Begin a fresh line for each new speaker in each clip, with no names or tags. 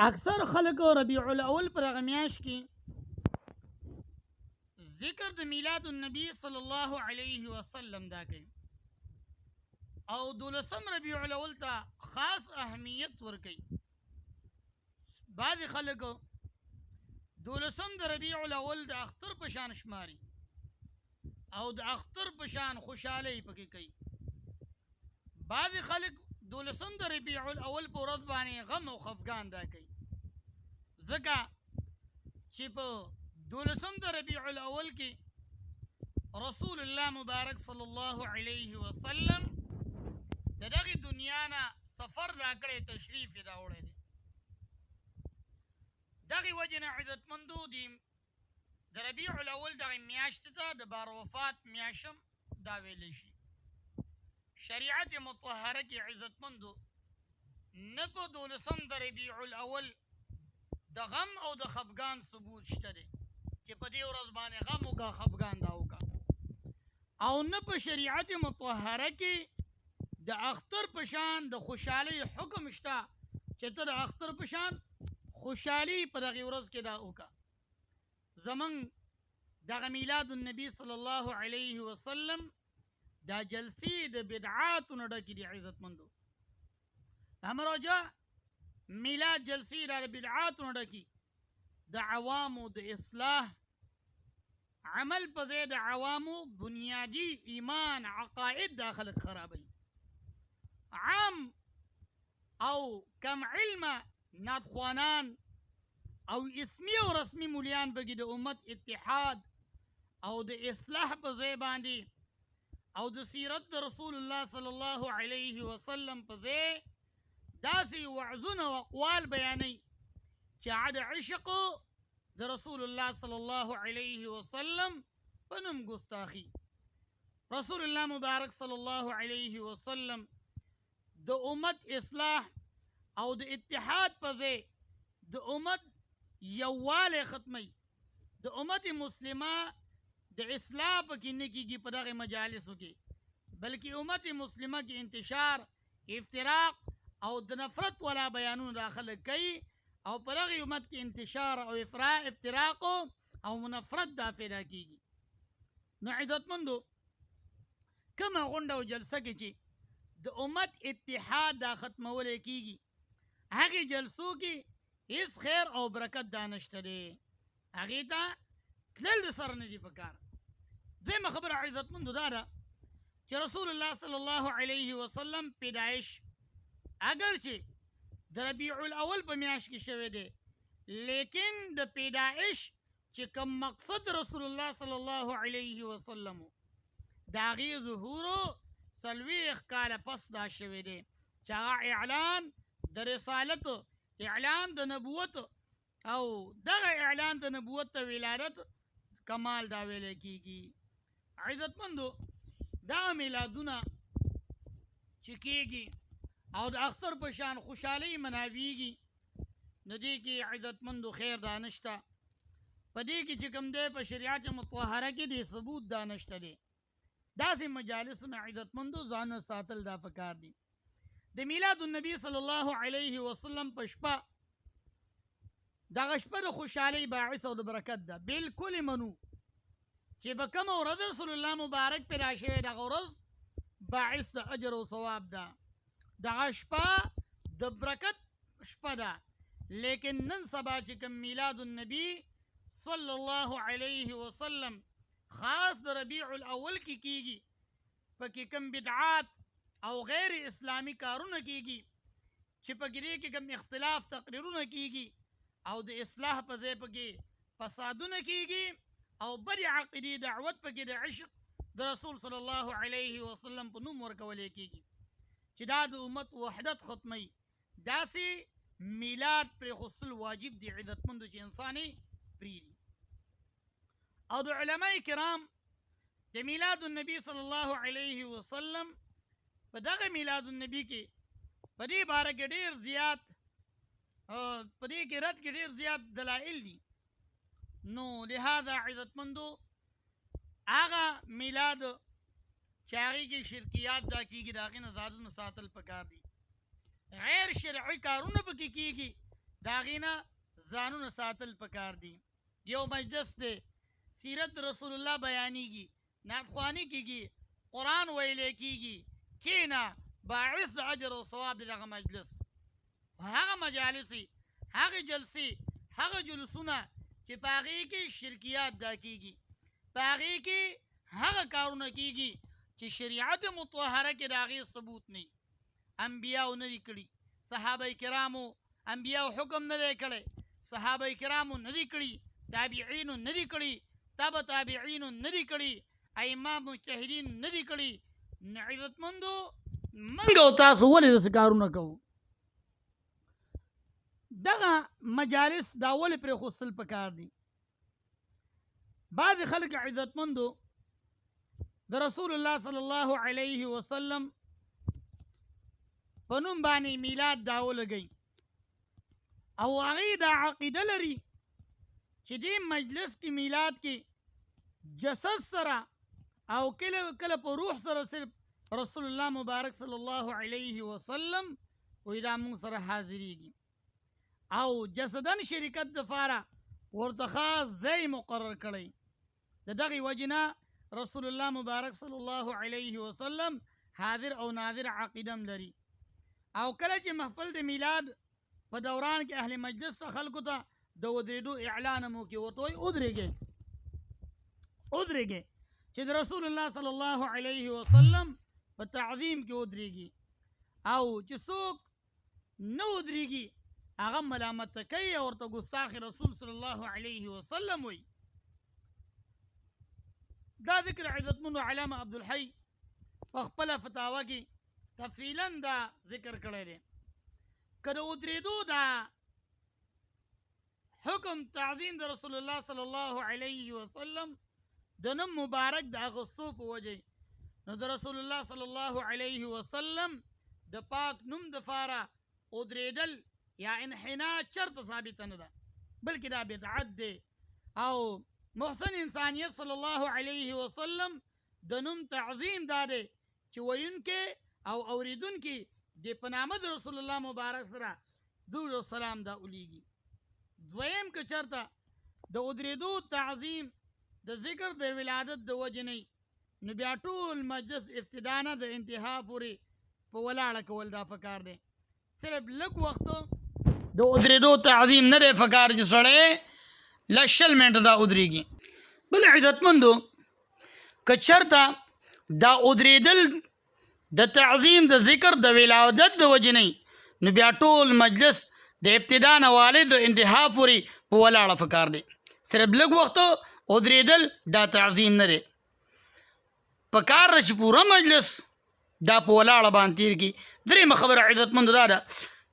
اکثر خلک ربیع الاول پر هغه میاشت کې ذکر د میلاد النبی صلی الله علیه وسلم دا کوي او 12 ربیع الاول ته خاص اهمیت ورکوي. بعض خلک 12 د ربیع الاول د اختر په شان شماري او د اختر په شان خوشحالي پکې کوي. بعض خلک 12 د ربیع الاول په ورځ باندې غم او خفګان دا کوي، ځکه چې په 12 د ربیع الاول کې رسول الله مبارک صلی الله علیه وسلم د دغه دنیا نه سفر راکړی، تشریف یې راوړی دی. دغه وجه نه عزتمندو دي د ربیع الاول دغه میاشت ته د بار وفات میاشم دا ویلی شي. شریعت مطهره کې عزتمندو نه په 12 د ربیع الاول د غم او د خفګان ثبوت شته دی چې په دې ورځ باندې غم وکړه، خفګان دا وکړه، او نه په شریعت مطهره کې د اختر په شان د خوشحالۍ حکم شته چې ته د اختر په شان خوشحالي په دغه ورځ کې دا وکړه. زمونږ دغه میلاد النبی صلی الله علیه وسلم دا جلسې د بدعاتو نه ډکې دي. عزتمندو دا مراجع میلاد جلسې دا د بدعاتو نه ډکې، د عوامو د اصلاح عمل په ځای د عوامو بنیادی ایمان عقاید دا خلق خرابوي. عام او کم علمه نادخوانان او اسمی او رسمی مولیان بگی د امت اتحاد او د اصلاح په ځای باندې او د سیرت د رسول الله صلی الله علیه وسلم په ځای داسې وعظونه او اقوال بیانوي چې د عشق د رسول الله صلی الله علیه وسلم په نوم ګستاخي. رسول الله مبارک صلی الله علیه وسلم د امت اصلاح او د اتحاد په ځای د امت یووالی ختمی، د امت مسلمه د اصلاح پکې نه کېږي په دغه مجالسو کې، بلکې امت مسلمه کې انتشار، افتراق او د نفرت والا بیانونه دا خلک کوي او په دغه امت کې انتشار او افتراق او نفرت دا پیدا کېږي. نو عزتمندو کومه غونډه او جلسه کې چې د امت اتحاد دا ختمولی کېږي، هغې جلسو کې هیڅ خیر او برکت دا نشته دی، هغې ته تلل د سره نه دي پکار. دویمه خبره عزتمندو دا ده چې رسول الله صلی الله علیه وسلم پیدایش اگر چې د ربیع الاول په میاشت کې شوی دی، لیکن د پیدایش چې کوم مقصد رسول الله صلی الله علیه وسلم د هغې ظهورو 40 کاله پس دا شوی دی چې هغه اعلان د رسالت، اعلان د نبوت او دغه اعلان د نبوت او ولادت کمال دا ویل کېږي. عزتمندو دغه میلادونه چې کېږي او د اختر په شان خوشحالۍ مناویږي، نو دې کې عزتمندو خیر دا نشته، په دې کې چې کوم دی په شریعت مطهره کې د ثبوت دا نشته دی. داسې مجالسو نه عزتمندو ځان ساتل دا پکار دي. د میلاد النبی صلی الله علیه وسلم په شپه دغه شپه د خوشحالۍ باعث او د برکت ده، بالکل منو چې به کومه ورځ رسول الله مبارک پیدا شوی دغه ورځ باعث د اجر او ثواب ده، دغه شپه د برکت شپه ده. لیکن نن سبا چې کوم میلاد النبی صلی الله علیه وسلم خاص د ربیع الاول کې کېږي، پکې کوم بدعات او غیر اسلامی کارونه کېږي چې پکې دې کې کوم اختلاف تقریرونه کېږي او د اصلاح په ځای پکې فسادونه کېږي او بد عقیدې دعوت پکې د عشق د رسول صلی الله علیه وسلم په نوم ورکولی کېږي چې دا د امت وحدت ختمي. داسې میلاد پرې خصل واجب دی عزتمندو چې انسان یې پرېږدي. او د علماء کرام د میلاد النبی صلی الله علیه وسلم په دغه میلاد النبی کې په دې باره کې ډېر زیات په دې کې رد کې ډېر زیات دلایل دي. نو لهذا عزتمندو هغه میلاد چې هغې کې شرکیات دا کېږي د هغې نه ځانونه ساتل پکار دي. غیر شرعي کارونه پکې کېږي د هغې نه ځانونه ساتل پکار دي. یو مجلس دی، سیرت رسول الله بیانیږي، نعتخواني کېږي، قرآن ویلی کېږي، کښېنه، باعث د اجر او ثواب دی دغه مجلس. هغه مجالسې، هغې جلسې، هغه جلوسونه چې په هغې کې شرکیات دا کېږي، په هغې کې هغه کارونه کېږي چې شریعت مطهره کې د هغې ثبوت نه وي. انبیاو نه دي کړي، صحابه کرامو انبیاو حکم نه دی کړی، صحابه کرامو نه دي کړي، تابعینو نه دي کړي، تبع تابعینو نه دي کړي، ائمه مجتهدین نه دي کړي. نو عزتمندو موږ او تاسو ولې داسې کارونه کوو؟ دغه مجالس دا ولې پرېښودل پکار دي؟ بعضې خلک عزتمندو د رسول الله صلی الله علیه وسلم په نوم باندې میلاد دا ولګوي او هغې دا عقیده لري چې دې مجلس کې میلاد کې جسد سره او کله کله په روح سره صرف رسول الله مبارک صلی الله علیه وسلم وایي دا موږ سره حاضریږي او جسدن شرکت دپاره ورته خاص ځای مقرر کړی. د دغې وجې نه رسول الله مبارک صلی الله علیه وسلم حاضر او ناظر عقیده هم لري. او کله چې محفل د میلاد په دوران کې اهل مجلس ته خلکو ته د ودرېدو اعلان هم وکړي، ورته وایي ودرېږئ چې د رسول الله صلی الله علیه وسلم په تعظیم کې ودرېږي، او چې څوک نه ودرېږي هغه ملامته کوي او ورته ګستاخ رسول صلی الله علیه وسلم وایي. دا ذکر عزتمندو علامه عبدالحی په خپله فتاوه کې تفصیلا دا ذکر کړی دی. که د ودرېدو دا حکم تعظیم د رسول الله صلی الله علیه وسلم د نوم مبارک د اغوستو په وجه نو د رسول الله صلی الله علیه وسلم د پاک نوم دپاره ودرېدل یا انحنا چرته ثابته نه ده، بلکې دا بدعت دی. او محسن انسانیت صلی الله علیه وسلم د نوم تعظیم دا دی چې ویونکي او اوریدونکي د په نامه د رسول الله مبارک سره درود و سلام دا ولیږي. دویم که چرته د ودرېدو تعظیم د ذکر د ولادت د وجې نه نو بیا ټول مجلس ابتدا نه د انتها پورې په ولاړه کول دا پکار دی. صرف لږ وخت د ودرېدو تعظیم نه دی پکار چې سړی لږ 20 منټه دا ودرېږي. بل عزتمندو که چرته دا ودرېدل د تعظیم د ذکر د ولادت د وجې نه نو بیا ټول مجلس د ابتدا نه والې د انتها پورې په ولاړه پکار دی. صرف لږ وخت ودرېدل دا تعظیم نه دی پکار ده چې پوره مجلس دا په ولاړه باندې تېر کړي. درېیمه خبره عزتمندو دا ده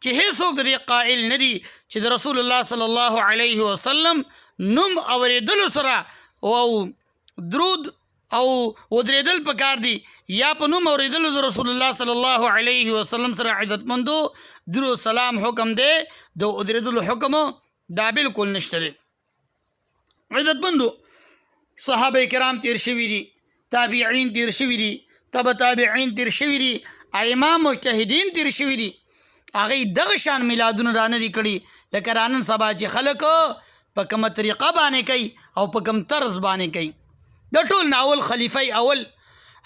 چې هیڅوک د دې قائل نه دي چې د رسول الله صلی الله علیه وسلم نوم اورېدلو سره او درود او ودرېدل پکار دي یا په نوم اورېدلو د رسول الله صلی الله علیه وسلم سره عزتمندو درود سلام حکم دی، د ودرېدلو حکم دا بالکل نشته دی. عزتمندو صحابه کرام تیر شوي دي، تابعین تیر شوي دي، تبع تابعین تیر شوي دي، ائمه مجتهدین تیر شوي دي، هغوی دغه شان میلادونه را نه دي کړي لکه را نن سبا چې خلک په کومه طریقه باندې کوي او په کوم طرز باندې کوي. د ټول نه اول خلیفه اول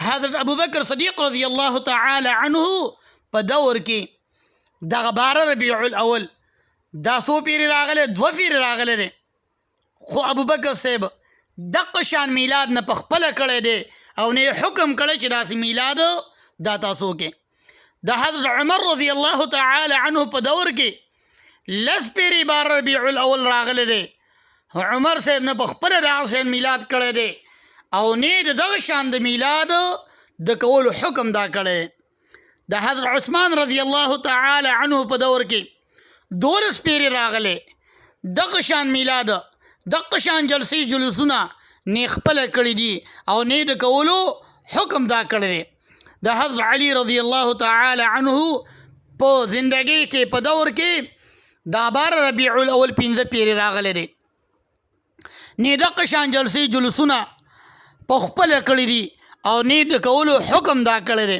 حضرت ابوبکر صدیق رضی الله تعالی عنه په دور کې دغه 12 ربیع الاول دا څو پیرې راغلی 2 پیرې راغلی دی، خو ابوبکر صاحب دغه شان میلاد نه پخپله کړی دی او نه حکم کړی چې داسې میلاد دا تاسو کې. د حضرت عمر رضی الله تعالی عنه په دور کې 10 پیرې 12 ربیع الاول راغلی دی، عمر صاحب نه پخپله دغه شان میلاد کړی دی او نه د دغه شان د میلاد د کولو حکم دا کړی. د حضرت عثمان رضی الله تعالی عنه په دور کې 12 پیرې راغلی، دغه شان میلاد دغه شان جلسې جلوسونه نه خپله کړي دي او نه د کولو حکم دا کړی دی. د حضرت علی رضی الله تعالی عنه په زندګۍ کې په دور کې دا 12 ربیع الاول 15 پیرې راغلی دی، نه دغه شان جلسې جلوسونه په خپله کړي دي او نه د کولو حکم دا کړی دی.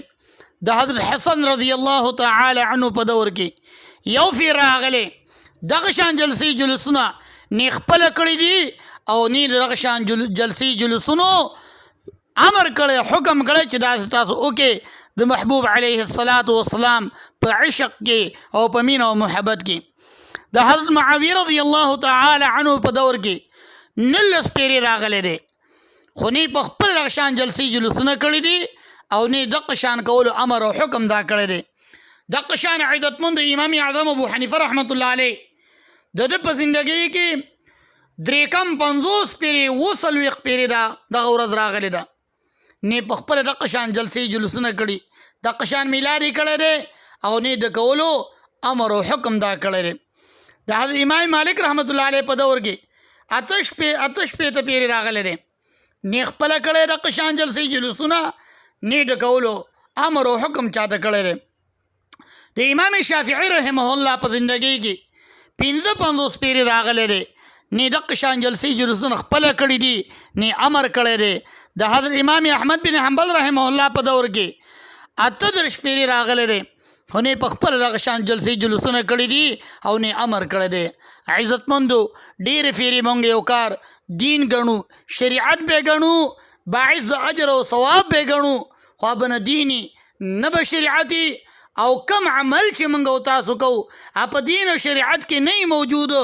د حضرت حسن رضی الله تعالی عنه په دور کې 1 پیر راغلی، دغه شان جلسې جلوسونه نه خپله کړي دي او نه دغه شان جلسې جلوسونو امر کړی حکم کړی چې داسې تاسو وکړئ د محبوب علیه الصلاة والسلام په عشق کې او په مینه او محبت کې د حضرت معاویه رضی الله تعالی عنه په دور کې 19 پیرې راغلی دی خو نه په خپل دغه شان جلسې جلوسونه کړي دي او نه دغه شان کولو امر او حکم دا کړی دی دغه شان عزتمند امام اعظم ابو حنیفه رحمت الله علیه د ده په زندګۍ کې درې کم 50 پیرې 40 پیرې دغه ورځ راغلی ده نه په خپل دغه شان جلسې جلوسونه کړي دغه شان میلاد یې کړی دی او نه د کولو امر او حکم دا کړی دی د حضرت امام مالک رحمت الله علیه په دور کې اتش پیته پیرې راغلی دی نه خپله کړی دغه شان جلسې جلوسونه نه د کولو امر او حکم چاته کړی دی د امام شافعي رحمه الله په زندګۍ کې 55 پیرې راغلی دی نه دغه شان جلسې جلوسونه خپله کړي دي نه امر کړی دی د حضرت امام احمد بن حنبل رحمه الله په دور کې 38 پیرې راغلی دی خو نه په خپل دغه شان جلسې جلوسونه کړي دي او نه امر کړی دی عزتمندو ډېرې پیرې مونږ یو کار دین ګڼو شریعت به ګڼو باعث اجر او ثواب به ګڼو خو به نه دیني نه به شریعتي او کم عمل چې مونږ او تاسو کوو په دین او شریعت کې نه موجود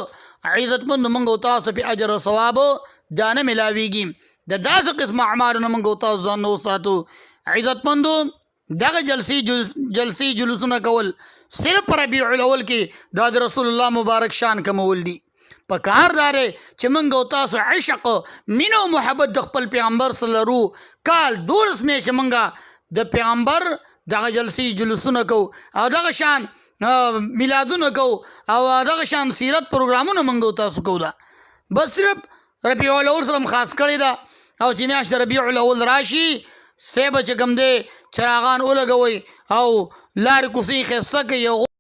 عزتمند مونږ او تاسو په اجر او ثواب دا نه ملاویږي د داسې قسم اعمالو نه مونږ او تاسو ځان وساتو عزتمندو دغه جلسې جلوسونه کول صرف په ربیع الاول کې دا د رسول الله مبارک شان کمول دي په کار دا دی چې مونږ او تاسو عشق مینه او محبت د خپل پیغمبر سره لرو کال 12 میاشتې مونږ د پیغمبر دغه جلسې جلوسونه کوو او دغه شان میلادونه کوو او دغه شان سیرت پروګرامونه مونږ او تاسو کوو دا بس صرف ربیع الاول سره خاص کړی دا او چې میاشت ربیع الاول راشي سیبه چې کوم دی چراغان ولګوئ او لارې کوڅې ښایسته کوي